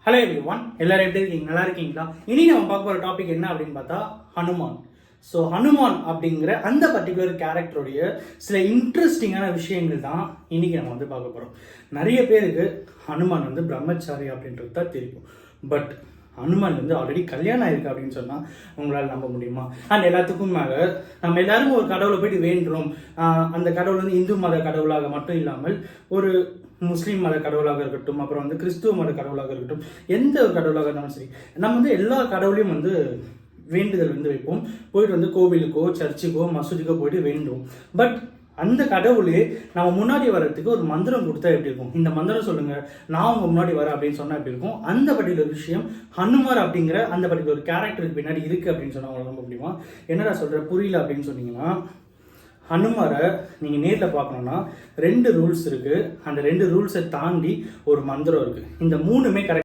Hello everyone, எல்லாரும் எப்படி இருக்கீங்க? நல்லா இருக்கீங்களா? இனி நம்ம பார்க்க போகிற டாபிக் என்ன அப்படின்னு பார்த்தா ஹனுமான். ஸோ ஹனுமான் அப்படிங்கிற அந்த பர்டிகுலர் கேரக்டருடைய சில இன்ட்ரெஸ்டிங்கான விஷயங்கள் தான் இன்னைக்கு நம்ம பார்க்க போகிறோம். நிறைய பேருக்கு ஹனுமான் பிரம்மச்சாரி அப்படின்றது தான் தெரியும். பட் ஹனுமான் ஆல்ரெடி கல்யாணம் ஆயிருக்கு அப்படின்னு சொன்னால் உங்களால் நம்ப முடியுமா? அண்ட் எல்லாத்துக்கும் மேலே நம்ம எல்லாரும் ஒரு கடவுளை போயிட்டு வேண்டுறோம். அந்த கடவுள் இந்து மத கடவுளாக மட்டும் இல்லாமல் ஒரு முஸ்லீம் மத கடவுளாக இருக்கட்டும், அப்புறம் கிறிஸ்துவ மத கடவுளாக இருக்கட்டும், எந்த ஒரு கடவுளாக இருந்தாலும் சரி, நம்ம எல்லா கடவுளையும் வேண்டுதல் வைப்போம். போயிட்டு கோவிலுக்கோ சர்ச்சுக்கோ மசூதிக்கோ போயிட்டு வேண்டுவோம். பட் அந்த கடவுளே நம்ம முன்னாடி வர்றதுக்கு ஒரு மந்திரம் கொடுத்தா எப்படி இருக்கும்? இந்த மந்திரம் சொல்லுங்க, நான் உங்க முன்னாடி வரேன் அப்படின்னு சொன்னா எப்படி இருக்கும்? அந்த பர்டிகுலர் விஷயம் ஹனுமார் அப்படிங்கிற அந்த பர்டிகுலர் கேரக்டருக்கு பின்னாடி இருக்கு அப்படின்னு சொன்னா உங்களுக்கு நம்ப முடியுமா? என்னடா சொல்ற, புரியல அப்படின்னு சொன்னீங்கன்னா, ஹனுமாரை நீங்கள் நேரில் பார்க்கணுன்னா 2 ரூல்ஸ் இருக்குது. அந்த 2 ரூல்ஸை தாண்டி ஒரு மந்திரம் இருக்குது. இந்த 3மே கரெக்ட்